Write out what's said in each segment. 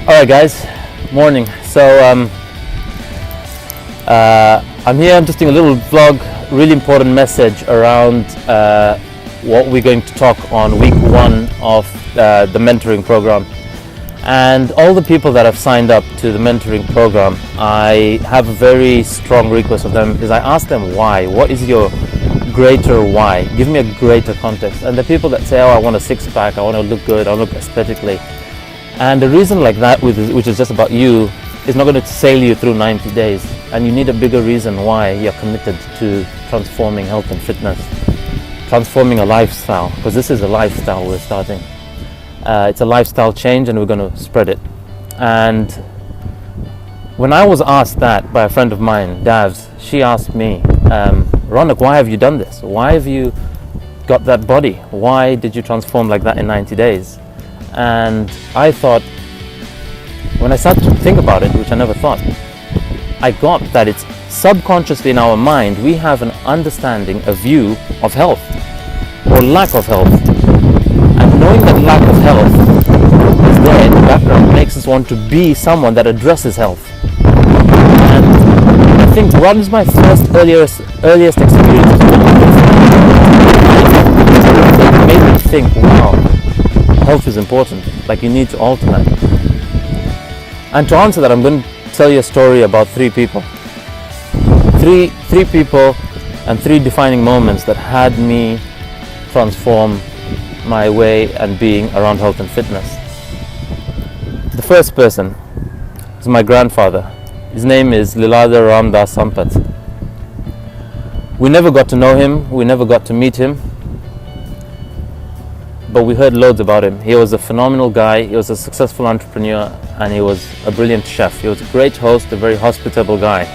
Alright guys, morning. So I'm here, I'm just doing a little vlog, really important message around what we're going to talk on week 1 of the mentoring program. And all the people that have signed up to the mentoring program, I have a very strong request of them is I ask them why. What is your greater why? Give me a greater context. And the people that say, oh, I want a six-pack, I want to look good, I want to look aesthetically. And the reason like that, which is just about you, is not going to sail you through 90 days. And you need a bigger reason why you're committed to transforming health and fitness, transforming a lifestyle, because this is a lifestyle we're starting. It's a lifestyle change and we're going to spread it. And when I was asked that by a friend of mine, Davs, she asked me, Ronak, why have you done this? Why have you got that body? Why did you transform like that in 90 days? And I thought, when I started to think about it, which I never thought, I got that it's subconsciously in our mind, we have an understanding, a view of health or lack of health. And knowing that lack of health is there in the background makes us want to be someone that addresses health. And I think what is my earliest experience of it made me think, wow, health is important, like you need to alter that. And to answer that, I'm going to tell you a story about 3 people. Three people and 3 defining moments that had me transform my way and being around health and fitness. The first person is my grandfather. His name is Lilada Ramdas Sampat. We never got to know him, we never got to meet him, but we heard loads about him. He was a phenomenal guy, he was a successful entrepreneur, and he was a brilliant chef. He was a great host, a very hospitable guy.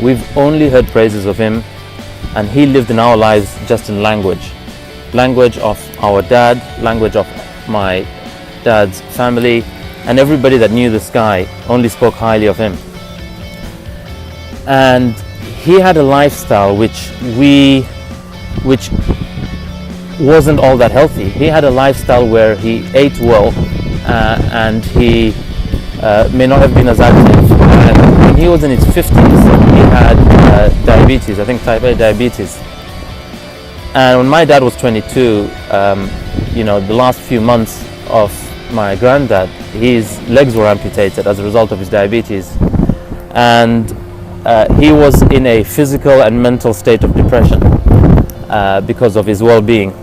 We've only heard praises of him, and he lived in our lives just in language. Language of our dad, language of my dad's family, and everybody that knew this guy only spoke highly of him. And he had a lifestyle which wasn't all that healthy. He had a lifestyle where he ate well and he may not have been as active. And when he was in his 50s, he had diabetes, I think type A diabetes. And when my dad was 22, the last few months of my granddad, his legs were amputated as a result of his diabetes. And he was in a physical and mental state of depression because of his well-being.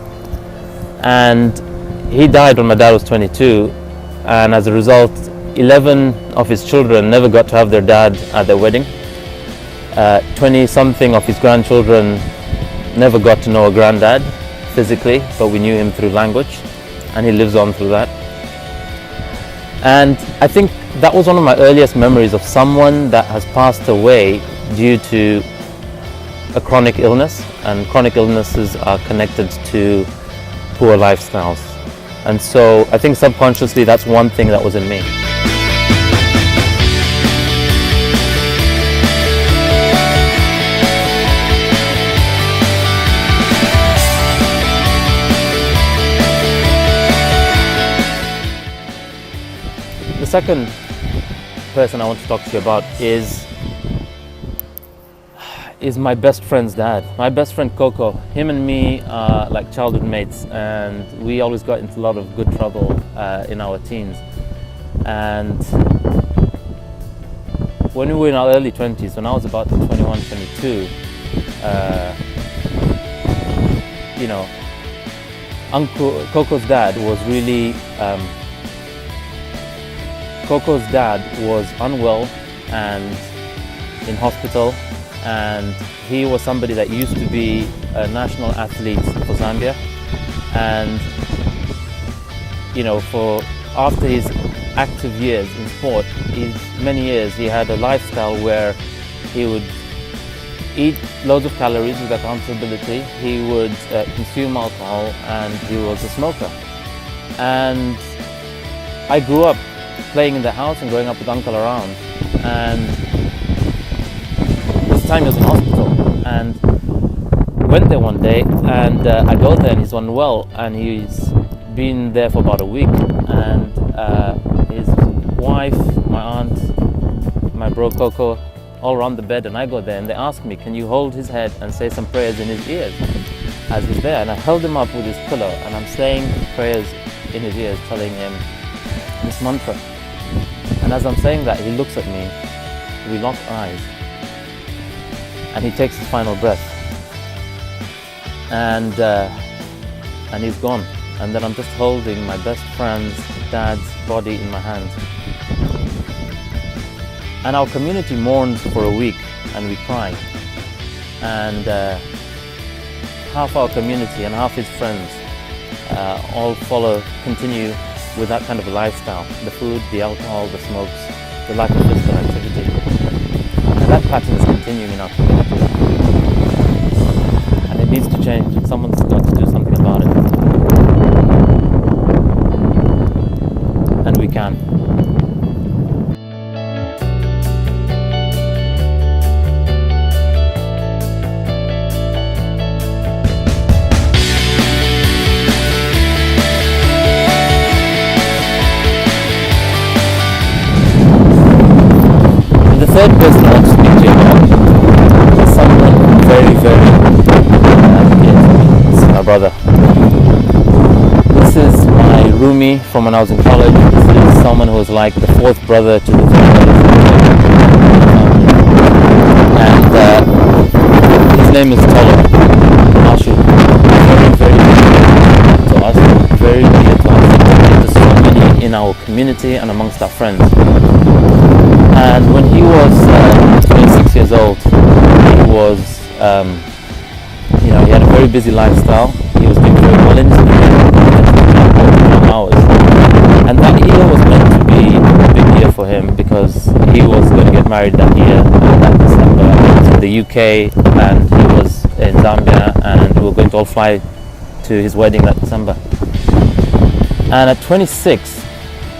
And he died when my dad was 22, and as a result, 11 of his children never got to have their dad at their wedding. 20-something of his grandchildren never got to know a granddad physically, but we knew him through language, and he lives on through that. And I think that was one of my earliest memories of someone that has passed away due to a chronic illness, and chronic illnesses are connected to poor lifestyles. And so I think subconsciously that's one thing that was in me. The second person I want to talk to you about is my best friend's dad. My best friend Coco. Him and me are like childhood mates, and we always got into a lot of good trouble in our teens. And when we were in our early 20s, when I was about 21, 22, Coco's dad was really Coco's dad was unwell and in hospital, and he was somebody that used to be a national athlete for Zambia. And for after his active years in sport, many years he had a lifestyle where he would eat loads of calories with accountability, he would consume alcohol, and he was a smoker. And I grew up playing in the house and growing up with uncle around, and this time he was in hospital, and went there one day, and I go there and he's unwell, and he's been there for about a week, and his wife, my aunt, my bro Coco, all around the bed, and I go there and they ask me, can you hold his head and say some prayers in his ears as he's there? And I held him up with his pillow and I'm saying prayers in his ears, telling him this mantra. And as I'm saying that, he looks at me, we lock eyes, and he takes his final breath, and he's gone. And then I'm just holding my best friend's dad's body in my hands. And our community mourns for a week, and we cry. And half our community and half his friends all continue with that kind of a lifestyle. The food, the alcohol, the smokes, the lack of physical activity. And that pattern is continuing in our community. And it needs to change. Someone's got to do something about it. And we can. The third person I want to speak to you about is someone very, very dear to me. This is my brother. This is my roomie from when I was in college. This is someone who was like the fourth brother to the three brothers. And his name is Tolo Ashu. Very, very dear to us. Very dear to us. There's so many in our community and amongst our friends. And when he was 26 years old, he was, he had a very busy lifestyle. He was doing very well in his career, hours. And that year was meant to be a big year for him because he was going to get married that year, that December. He was in the UK and he was in Zambia, and we were going to all fly to his wedding that December. And at 26,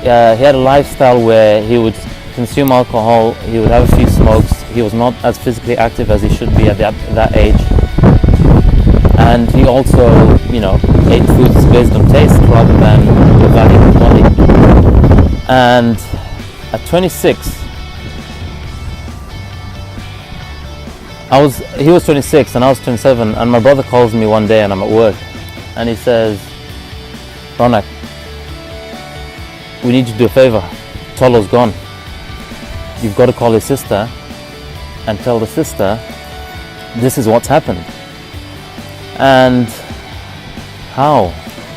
he had a lifestyle where he would consume alcohol, he would have a few smokes, he was not as physically active as he should be at that age, and he also, ate foods based on taste rather than the value of the body. And at 26, he was 26 and I was 27, and my brother calls me one day and I'm at work, and he says, Ronak, we need you to do a favor, Tolo's gone. You've got to call his sister and tell the sister this is what's happened. And how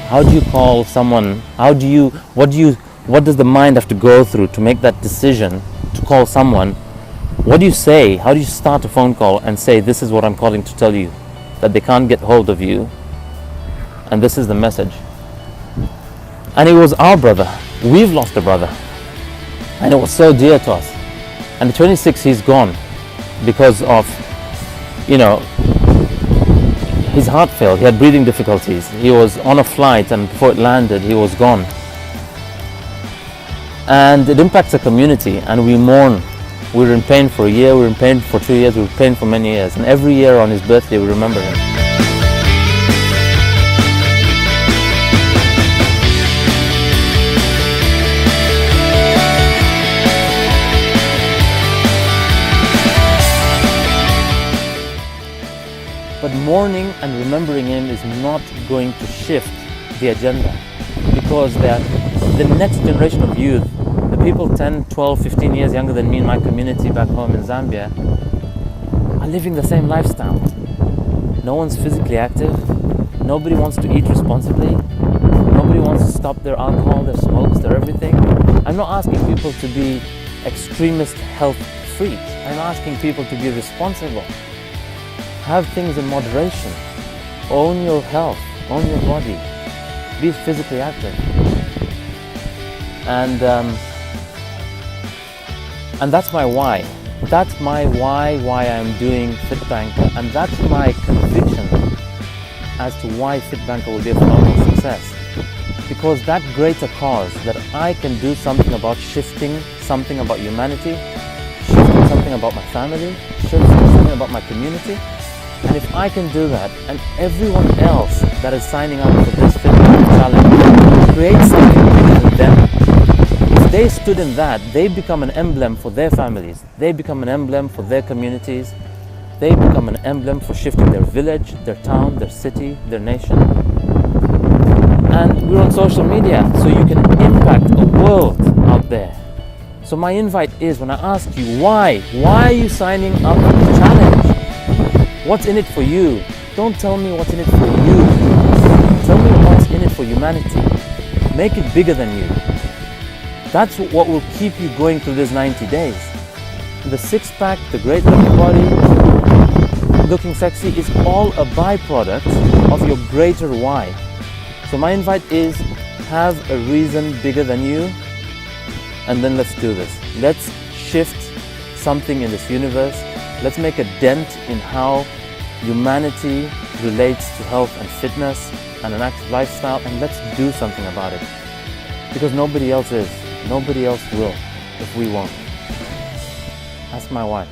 do you call someone? What does the mind have to go through to make that decision to call someone? What do you say? How do you start a phone call and say, this is what I'm calling to tell you, that they can't get hold of you, and this is the message? And it was our brother. We've lost a brother, and it was so dear to us. And at 26, he's gone because of, his heart failed. He had breathing difficulties. He was on a flight, and before it landed, he was gone. And it impacts the community, and we mourn. We were in pain for a year, we were in pain for 2 years, we were in pain for many years. And every year on his birthday, we remember him. But mourning and remembering him is not going to shift the agenda, because the next generation of youth, the people 10, 12, 15 years younger than me in my community back home in Zambia, are living the same lifestyle. No one's physically active. Nobody wants to eat responsibly. Nobody wants to stop their alcohol, their smokes, their everything. I'm not asking people to be extremist health freaks. I'm asking people to be responsible. Have things in moderation. Own your health. Own your body. Be physically active. And that's my why. That's my why I'm doing FitBanker, and that's my conviction as to why FitBanker will be a phenomenal success. Because that greater cause, that I can do something about shifting something about humanity, shifting something about my family, shifting something about my community. And if I can do that, and everyone else that is signing up for this FitBanker challenge create something bigger than them, if they stood in that, they become an emblem for their families. They become an emblem for their communities. They become an emblem for shifting their village, their town, their city, their nation. And we're on social media, so you can impact a world out there. So my invite is, when I ask you why are you signing up for the challenge? What's in it for you? Don't tell me what's in it for you. Tell me what's in it for humanity. Make it bigger than you. That's what will keep you going through these 90 days. The six-pack, the great looking body, looking sexy is all a byproduct of your greater why. So my invite is, have a reason bigger than you, and then let's do this. Let's shift something in this universe. Let's make a dent in how humanity relates to health and fitness and an active lifestyle, and let's do something about it. Because nobody else is. Nobody else will if we won't. That's my why.